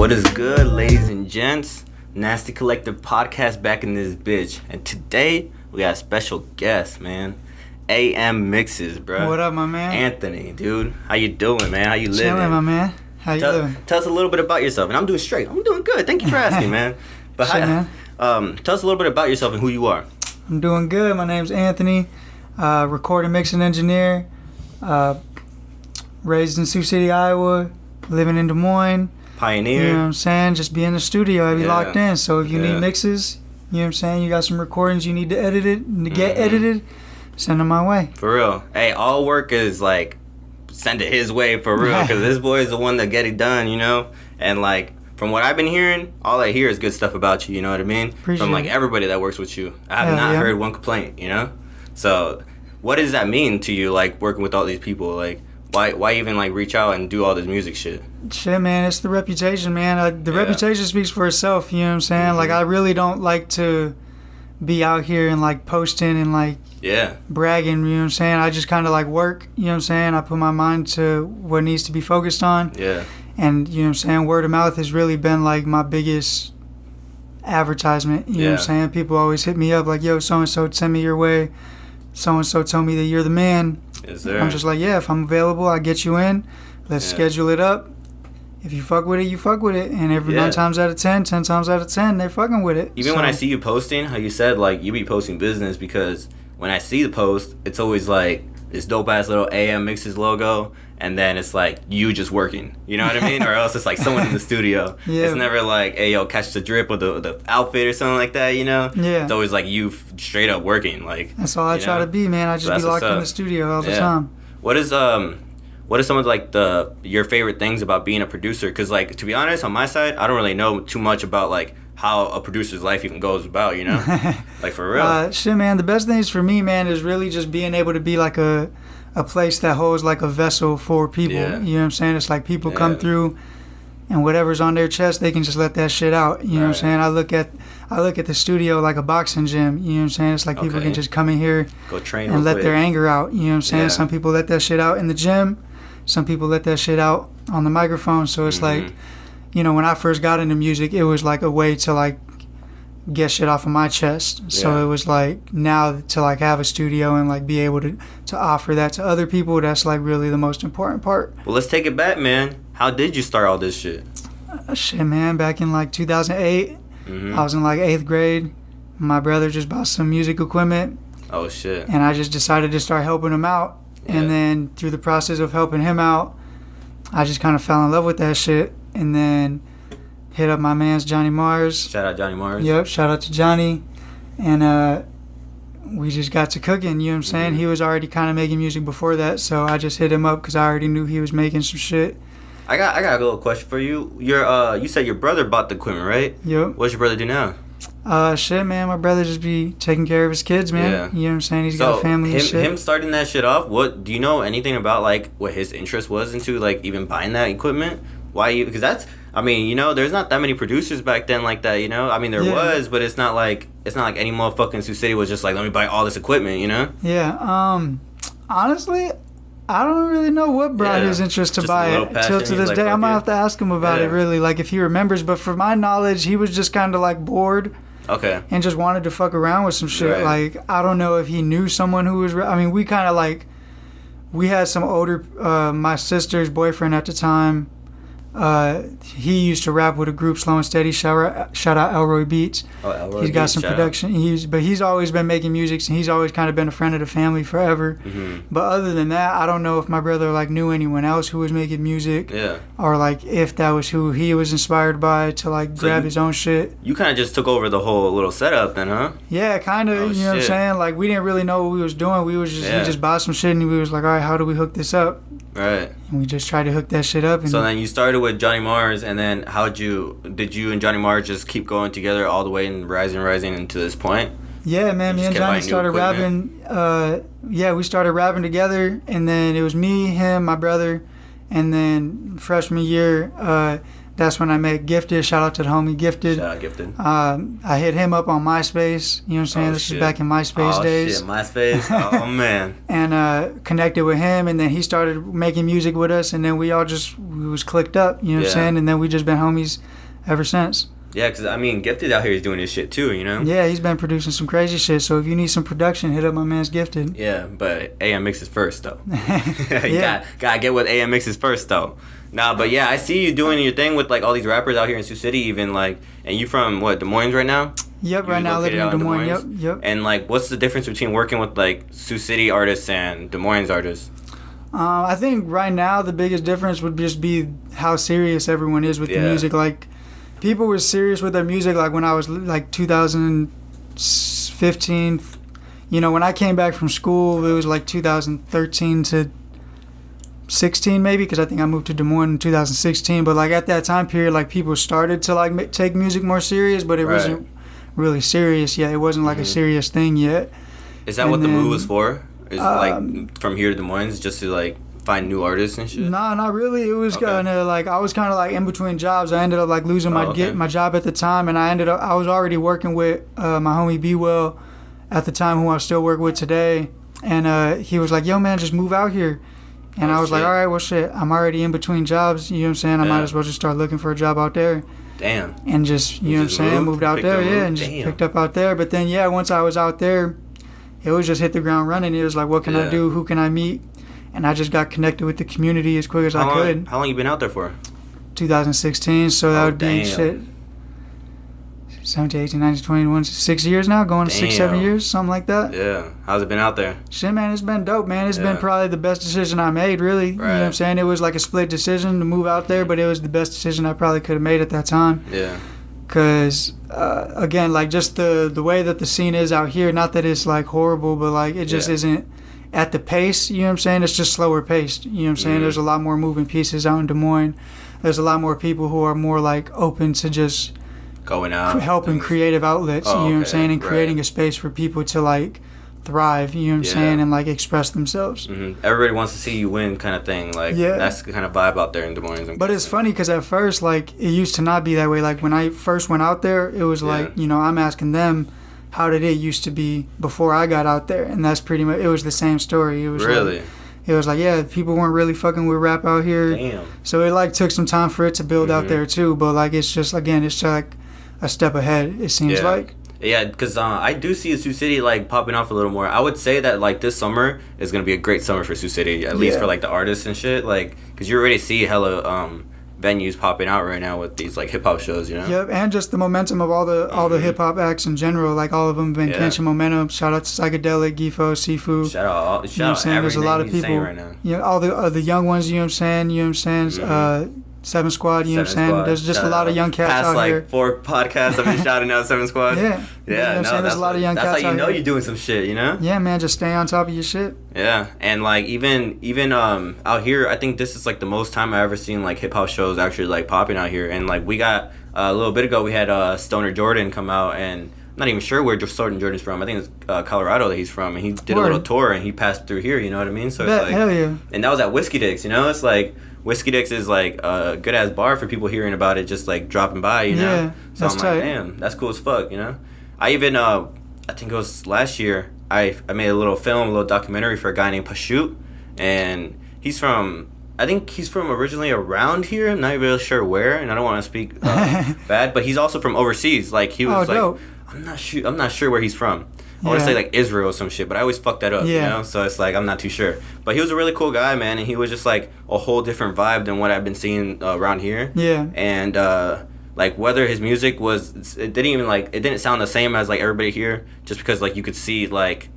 What is good, ladies and gents? Nasty Collective Podcast back in this bitch. And today, we got a special guest, man. Ammixes, bro. What up, my man? Anthony, dude. How you doing, man? How you living? Chilling, my man. How you living? Tell us a little bit about yourself. And I'm doing straight. I'm doing good. Thank you for asking, man. But Shit, man. Tell us a little bit about yourself and who you are. I'm doing good. My name's Anthony. Recording, mixing engineer. Raised in Sioux City, Iowa. Living in Des Moines. Pioneer. You know what I'm saying? Just be in the studio. I be locked in. So if you Yeah. need mixes, you know what I'm saying? You got some recordings you need to edit it, to get edited, send them my way. For real. Hey, all work is like, send it his way for real. Because this boy is the one that get it done, you know? And like, from what I've been hearing, all I hear is good stuff about you, you know what I mean? Appreciate From like it. everybody that works with you. I have Hell not yeah. heard one complaint, you know? So, what does that mean to you, like, working with all these people? Like, why even, like, reach out and do all this music shit? Shit, man, it's the reputation, man. The reputation speaks for itself, you know what I'm saying? Like, I really don't like to be out here and, like, posting and, like, Yeah. bragging, you know what I'm saying? I just kind of, like, work, you know what I'm saying? I put my mind to what needs to be focused on. Yeah. And, you know what I'm saying? Word of mouth has really been, like, my biggest advertisement, you know what I'm saying? People always hit me up, like, yo, so-and-so, send me your way. So-and-so told me that you're the man. Is there? I'm just like, yeah, if I'm available, I get you in. Let's schedule it up. If you fuck with it, you fuck with it. And every 9 times out of 10 times out of 10, they're fucking with it. Even when I see you posting, how you said, like, you be posting business, because when I see the post, it's always like this dope-ass little Ammixes logo, and then it's like you just working. You know what I mean? Or else it's like someone in the studio. Yeah. It's never like, hey, yo, catch the drip or the outfit or something like that, you know? Yeah. It's always like you straight up working. Like, That's all I try to be, man. I just That's be locked what's in up. the studio all the Yeah. time. What is some of like your favorite things about being a producer? Because like, to be honest, on my side, I don't really know too much about like how a producer's life even goes about, you know? Like, for real. Shit, man. The best things for me, man, is really just being able to be like a place that holds like a vessel for people. Yeah. You know what I'm saying? It's like people come through, and whatever's on their chest, they can just let that shit out. You know what I'm saying? I look at the studio like a boxing gym. You know what I'm saying? It's like people can just come in here Go train and real let their quick. anger out. You know what I'm saying? Yeah. Some people let that shit out in the gym. Some people let that shit out on the microphone. So it's like, you know, when I first got into music, it was like a way to like get shit off of my chest. So it was like, now to like have a studio and like be able to offer that to other people, that's like really the most important part. Well, let's take it back, man. How did you start all this shit? Shit, man, back in like 2008, I was in like 8th grade. My brother just bought some music equipment, Oh, shit. and I just decided to start helping him out. Yeah. And then through the process of helping him out, I just kind of fell in love with that shit. And then hit up my man's Johnny Mars. Shout out Johnny Mars. Yep, shout out to Johnny. And we just got to cooking, you know what I'm saying? He was already kind of making music before that, so I just hit him up because I already knew he was making some shit. I got a little question for you. You said your brother bought the equipment, right? Yep. What's your brother do now? Shit, man, my brother just be taking care of his kids, man. Yeah. You know what I'm saying? He's got a family and shit. Him starting that shit off, what do you know anything about like what his interest was into like even buying that equipment? Why you, because that's, I mean, you know, there's not that many producers back then like that, you know? I mean, there was, but it's not like any motherfucking Sioux City was just like, let me buy all this equipment, you know? Yeah, honestly, I don't really know what brought his interest to Just buy a little it passion. till to He's this like, day. fuck I'm gonna it. have to ask him about it, really, like if he remembers. But from my knowledge, he was just kind of like bored. Okay. And just wanted to fuck around with some shit. Right. Like, I don't know if he knew someone who was... I mean, we kind of like... We had some older... my sister's boyfriend at the time, he used to rap with a group, Slow and Steady. Shout out Elroy Beats. Oh, Elroy He's got Beats, some shout out. production. But he's always been making music, and he's always kind of been a friend of the family forever. But other than that, I don't know if my brother like knew anyone else who was making music. Yeah. Or like if that was who he was inspired by to like grab his own shit. You kind of just took over the whole little setup then, huh? Yeah, kind of. Oh, you know what I'm shit. saying? Like, we didn't really know what we was doing. We was just he just bought some shit, and we was like, all right, how do we hook this up? Right. And we just tried to hook that shit up. And So then you started with Johnny Mars, and then did you and Johnny Mars just keep going together all the way and rising into this point? yeah, man, me just and kept Johnny buying new started equipment? rapping. We started rapping together, and then it was me, him, my brother, and then freshman year, that's when I met Gifted. Shout out to the homie Gifted. Shout out Gifted. I hit him up on MySpace. You know what I'm saying? This was back in MySpace days. Shit, MySpace. Oh, man. And connected with him, and then he started making music with us, and then we was clicked up. You know what I'm saying? And then we just been homies ever since. Yeah, because, I mean, Gifted out here is doing his shit, too, you know? Yeah, he's been producing some crazy shit, so if you need some production, hit up my man's Gifted. Yeah, but Ammixes first, though. You gotta get with Ammixes first, though. Nah, but yeah, I see you doing your thing with, like, all these rappers out here in Sioux City, even, like, and you from, what, Des Moines right now? Yep, right now living in Des Moines. Yep. And, like, what's the difference between working with, like, Sioux City artists and Des Moines artists? I think right now the biggest difference would just be how serious everyone is with the music. Like, people were serious with their music, like, when I was, like, 2015. You know, when I came back from school, it was, like, 2013 to 16 maybe, because I think I moved to Des Moines in 2016. But, like, at that time period, like, people started to, like, take music more serious, but it wasn't really serious yet. It wasn't, like, a serious thing yet. Is that what the move was for? Is like from here to Des Moines just to like find new artists and shit? Nah, not really. It was kind of like I was kind of like in between jobs. I ended up like losing my job at the time, and I was already working with my homie B Well at the time, who I still work with today. And he was like, "Yo, man, just move out here." And I was like, "All right, well, shit, I'm already in between jobs. You know what I'm saying? I might as well just start looking for a job out there." Damn. And just know what I'm saying, moved out there, and just picked up out there. But then once I was out there, it was just hit the ground running. It was like, what can I do? Who can I meet? And I just got connected with the community as quick as I could. How long you been out there for? 2016, so that would be shit. 17, 18, 19, 21, 6 years now, going to 6, 7 years, something like that. Yeah. How's it been out there? Shit, man, it's been dope, man. It's been probably the best decision I made, really. You know what I'm saying? It was like a split decision to move out there, but it was the best decision I probably could have made at that time. Yeah. Because, again, like, just the way that the scene is out here, not that it's, like, horrible, but, like, it just isn't at the pace, you know what I'm saying? It's just slower paced, you know what I'm saying? There's a lot more moving pieces out in Des Moines. There's a lot more people who are more, like, open to just going out, helping creative outlets, you know what I'm saying? And creating a space for people to, like, thrive, you know what I'm saying? And, like, express themselves. Everybody wants to see you win kind of thing. Like, that's the kind of vibe out there in Des Moines. But it's funny because at first, like, it used to not be that way. Like, when I first went out there, it was like, you know, I'm asking them, how did it used to be before I got out there? And that's pretty much, it was the same story. It was really? It was like, yeah, people weren't really fucking with rap out here. Damn. So it, like, took some time for it to build out there, too. But, like, it's just, again, it's like a step ahead, it seems like. Yeah, because I do see Sioux City, like, popping off a little more. I would say that, like, this summer is going to be a great summer for Sioux City, at least for, like, the artists and shit. Like, because you already see hella venues popping out right now with these, like, hip-hop shows, you know? Yep, and just the momentum of all the hip-hop acts in general. Like, all of them have been catching momentum. Shout out to Psychedelic, Gifo, Sifu. Shout out you know what I'm saying? There's a lot of people. Right now. You know, all the young ones, you know what I'm saying? You know what I'm saying? Seven Squad, you know what I'm saying? There's just a lot of young cats out here. Past, like, 4 podcasts I've been shouting out Seven Squad. Yeah, there's a lot of young cats out here. That's how you know you're doing some shit, you know? Yeah, man, just stay on top of your shit. Yeah, and, like, even out here, I think this is, like, the most time I've ever seen, like, hip-hop shows actually, like, popping out here. And, like, we got, a little bit ago, we had Stoner Jordan come out, and I'm not even sure where Stoner Jordan's from. I think it's Colorado that he's from, and he did a little tour, and he passed through here, you know what I mean? So it's like, hell yeah. And that was at Whiskey Dicks, you know? It's like, Whiskey Dicks is, like, a good-ass bar for people hearing about it, just, like, dropping by, you know? Yeah, so that's I'm tight. like, damn, that's cool as fuck, you know? I even, I think it was last year, I made a little documentary for a guy named Pashut, and I think he's from originally around here. I'm not really sure where, and I don't want to speak bad, but he's also from overseas. Like, he was dope. I'm not sure where he's from. I want to say, like, Israel or some shit, but I always fuck that up, you know? So it's like, I'm not too sure. But he was a really cool guy, man, and he was just, like, a whole different vibe than what I've been seeing around here. Yeah. And, like, whether his music it didn't sound the same as, like, everybody here, just because, like, you could see, like...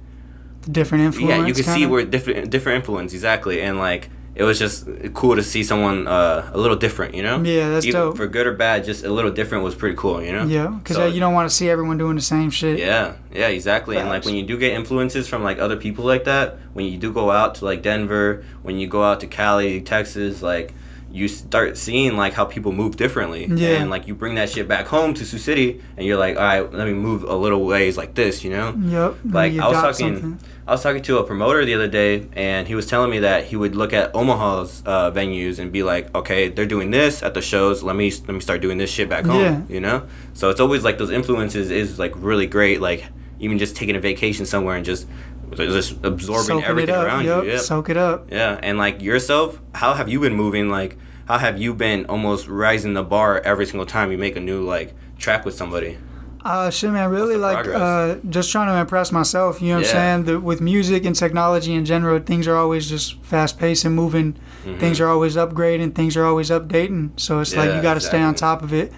The different influence. Yeah, you could see where different influence, exactly. And, like, it was just cool to see someone a little different, you know? Yeah, that's dope. For good or bad, just a little different was pretty cool, you know? Yeah, because you don't want to see everyone doing the same shit. Yeah, exactly. Facts. And, like, when you do get influences from, like, other people like that, when you do go out to, like, Denver, when you go out to Cali, Texas, like, you start seeing like how people move differently, Yeah. and like you bring that shit back home to Sioux City, and you're like, all right, let me move a little ways like this, you know? Yep. Like You I was adopt talking, something. I was talking to a promoter the other day, and he was telling me that he would look at Omaha's venues and be like, okay, they're doing this at the shows. Let me start doing this shit back home. Yeah. You know. So it's always like those influences is like really great. Like even just taking a vacation somewhere and just absorbing Soaking everything it up. around Yep. you. Yeah. Soak it up. Yeah, and like yourself, how have you been moving? Like, how have you been almost rising the bar every single time you make a new like track with somebody? Shit, man, really, What's the like, progress? just trying to impress myself, you know what I'm saying? With music and technology in general, things are always just fast-paced and moving. Mm-hmm. Things are always upgrading. Things are always updating. So it's like Yeah, you got to stay on exactly. top of it.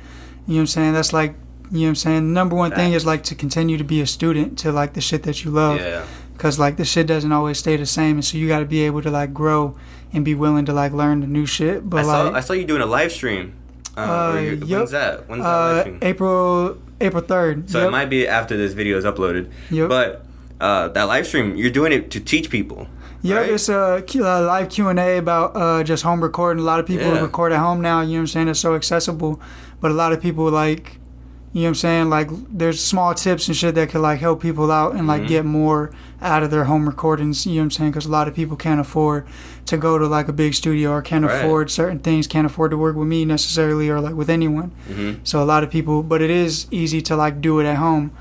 You know what I'm saying? That's like, you know what I'm saying? The number one thing is, Facts. like, to continue to be a student to, like, the shit that you love. Yeah. Because, like, the shit doesn't always stay the same. And so you got to be able to, like, grow and be willing to, like, learn the new shit. But, I saw you doing a live stream. yep. When's that? When's that live stream? April 3rd. So Yep. it might be after this video is uploaded. Yep. But that live stream, you're doing it to teach people. Yep, right? it's a live Q&A about just home recording. A lot of people Yeah. record at home now, you know what I'm saying? It's so accessible. But a lot of people, like, you know what I'm saying? Like, there's small tips and shit that could, like, help people out and, like, Mhm. get more out of their home recordings, you know what I'm saying? Because a lot of people can't afford to go to, like, a big studio or can't Right. afford certain things, can't afford to work with me necessarily or, like, with anyone. Mm-hmm. So a lot of people, but it is easy to, like, do it at home.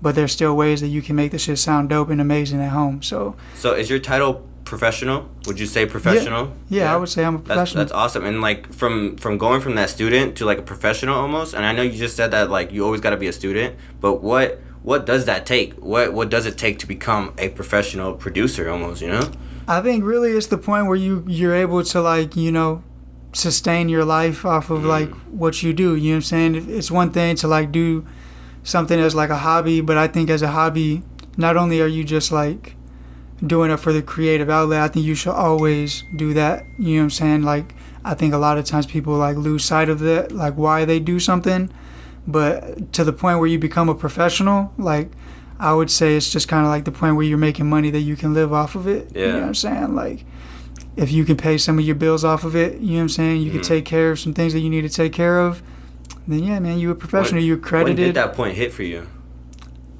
But there's still ways that you can make the shit sound dope and amazing at home. So, So is your title professional? Would you say professional? yeah, I would say I'm a That's, professional. that's awesome. And like from going from that student to like a professional almost. And I know you just said that like you always got to be a student, but what does that take? What does it take to become a professional producer almost, you know? I think really it's the point where you're able to, like, you know, sustain your life off of like what you do. You know what I'm saying? It's one thing to like do something as like a hobby, but I think as a hobby, not only are you just like doing it for the creative outlet, I think you should always do that. You know what I'm saying? Like, I think a lot of times people like lose sight of that, like why they do something. But to the point where you become a professional, like, I would say it's just kind of like the point where you're making money that you can live off of it. Yeah. You know what I'm saying? Like, if you can pay some of your bills off of it, you know what I'm saying? You can take care of some things that you need to take care of. Then yeah, man, you're a professional. You're When credited. did that point hit for you?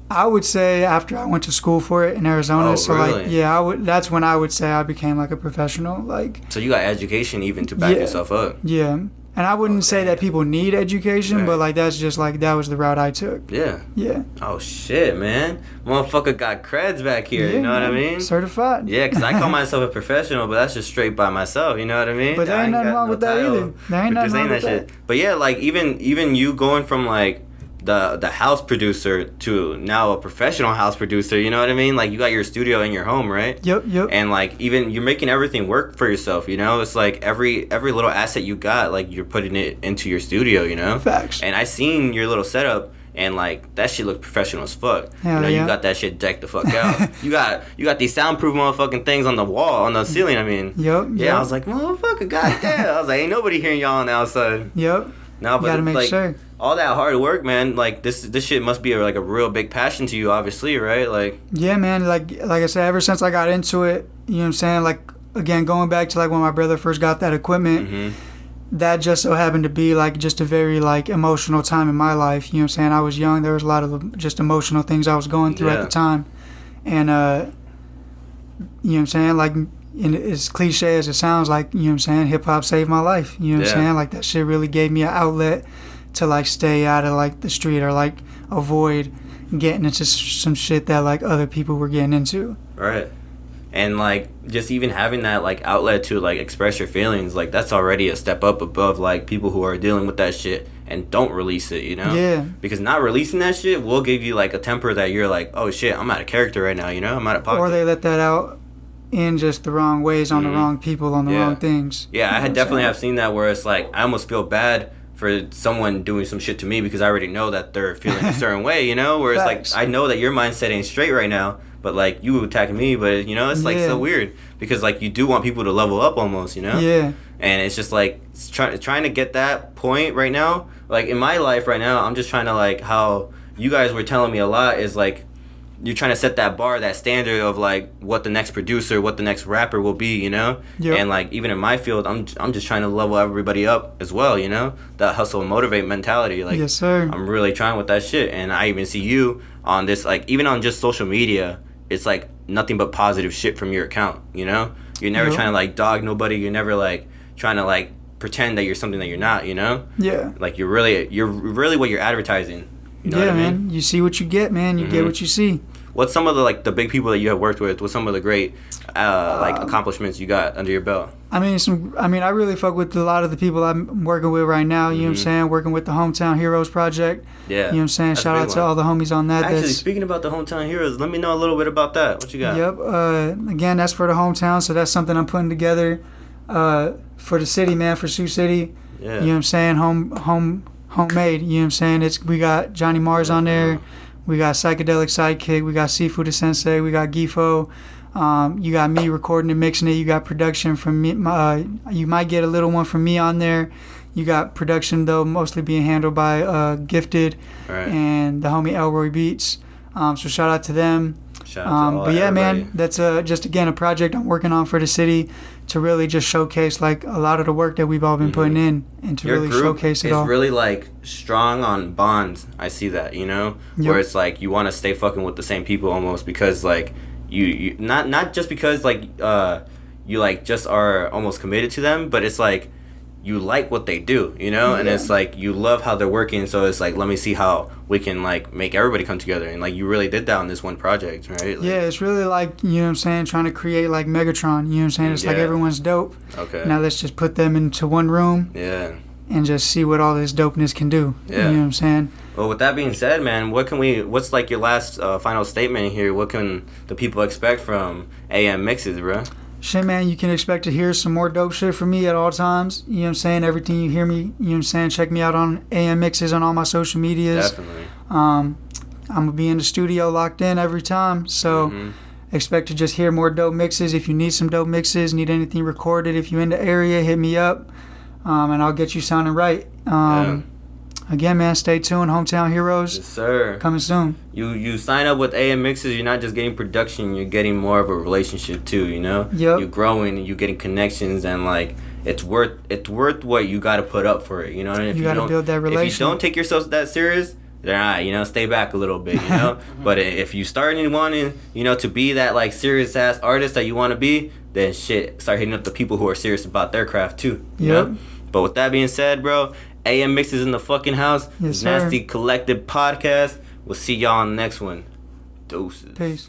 I would say after I went to school for it in Arizona. Oh, so like, really? yeah, that's when I would say I became like a professional. Like, So you got education even to back Yeah. yourself up. yeah. And I wouldn't say that people need education, Right. but like that's just like that was the route I took. Yeah. Yeah. Oh shit, man. Motherfucker got creds back here, you know what I man. mean? Certified. Yeah, because I call myself a professional, but that's just straight by myself. You know what I mean? But there I ain't nothing got wrong no with that title either. There ain't for nothing saying wrong with shit. But yeah, like even you going from like the house producer to now a professional house producer. You know what I mean? Like you got your studio in your home, right? Yep. And like even you're making everything work for yourself. You know, it's like every little asset you got, like you're putting it into your studio. You know. Facts. And I seen your little setup. And like that shit look professional as fuck. Hell you know, yeah. you got that shit decked the fuck out. you got these soundproof motherfucking things on the wall, on the ceiling. I mean, Yep. yeah. I was like, motherfucker, goddamn. I was like, ain't nobody hearing y'all on the outside. Yep. No, You but gotta make like sure. all that hard work, man. Like this shit must be like a real big passion to you, obviously, right? Like, Yeah, man. Like I said, ever since I got into it, you know what I'm saying? Like, again, going back to like when my brother first got that equipment, mhm. that just so happened to be like just a very like emotional time in my life. You know what I'm saying? I was young. There was a lot of just emotional things I was going through at Yeah. the time. And, you know what I'm saying? Like, and as cliche as it sounds, like, you know what I'm saying? Hip hop saved my life. You know what I'm Yeah. saying? Like, that shit really gave me an outlet to like stay out of like the street or like avoid getting into some shit that like other people were getting into. Right. And like just even having that like outlet to like express your feelings, like that's already a step up above like people who are dealing with that shit and don't release it, you know? Yeah. Because not releasing that shit will give you like a temper that you're like, oh shit, I'm out of character right now, you know? I'm out of pocket. Or they let that out in just the wrong ways on Mhm. the wrong people on the Yeah. wrong things. Yeah, You know I had what definitely I'm have seen that where it's like I almost feel bad for someone doing some shit to me because I already know that they're feeling a certain way, you know? Where it's Facts. like I know that your mindset ain't straight right now, but like you attacking me, but you know, it's like Yeah. so weird because like you do want people to level up almost, you know? Yeah. And it's just like it's trying to get that point right now. Like in my life right now, I'm just trying to like how you guys were telling me a lot is like you're trying to set that bar, that standard of like what the next producer, what the next rapper will be, you know. Yep. And like even in my field, I'm just trying to level everybody up as well, you know. That hustle and motivate mentality, like yes, sir. I'm really trying with that shit. And I even see you on this, like even on just social media, it's like nothing but positive shit from your account, you know. You're never trying to like dog nobody. You're never like trying to like pretend that you're something that you're not, you know. Yeah. Like you're really what you're advertising. You know what I mean? Man. You see what you get, man. You get what you see. What's some of the big people that you have worked with? What's some of the great like accomplishments you got under your belt? I I really fuck with a lot of the people I'm working with right now. You know what I'm saying? Working with the Hometown Heroes project. Yeah. You know what I'm saying? Shout out to all the homies on that. Actually, speaking about the Hometown Heroes, let me know a little bit about that. What you got? Yep. Again, that's for the hometown, so that's something I'm putting together for the city, man, for Sioux City. Yeah. You know what I'm saying? Homemade. You know what I'm saying? We got Johnny Mars on there. We got Psychedelic Sidekick. We got Seafood Sensei. We got Gifo. You got me recording and mixing it. You got production from me. You might get a little one from me on there. You got production, though, mostly being handled by Gifted and the homie Elroy Beats. So shout out to them. Shout out to but yeah, everybody. man, that's just, again, a project I'm working on for the city to really just showcase, like, a lot of the work that we've all been putting in and to Your really group showcase it all. It's really, like, strong on bonds. I see that, you know? Yep. Where it's, like, you want to stay fucking with the same people almost because, like, you not just because, like, you, like, just are almost committed to them, but it's, like, you like what they do, you know? And it's, like, you love how they're working, so it's, like, let me see how we can, like, make everybody come together. And, like, you really did that on this one project, right? Like, yeah, it's really like, you know what I'm saying, trying to create like Megatron, you know what I'm saying? It's like everyone's dope. Okay. Now let's just put them into one room and just see what all this dopeness can do. Yeah. You know what I'm saying? Well, with that being said, man, what's like your last final statement here? What can the people expect from Ammixes, bro? Shit, man, you can expect to hear some more dope shit from me at all times. You know what I'm saying? Everything you hear me, you know what I'm saying? Check me out on Ammixes on all my social medias. Definitely. I'm going to be in the studio locked in every time. So expect to just hear more dope mixes. If you need some dope mixes, need anything recorded, if you're in the area, hit me up. And I'll get you sounding right. Again, man, stay tuned. Hometown Heroes. Yes, sir. Coming soon. You sign up with Ammixes, you're not just getting production, you're getting more of a relationship too, you know? Yep. You're growing and you're getting connections and like it's worth what you gotta put up for it, you know? And if you gotta build that relationship. If you don't take yourself that serious, then you know, stay back a little bit, you know? But if you start wanting, you know, to be that like serious ass artist that you wanna be, then shit, start hitting up the people who are serious about their craft too. You know? But with that being said, bro, Ammixes in the fucking house. Yes, sir. Nasty Collective Podcast. We'll see y'all on the next one. Doses. Peace.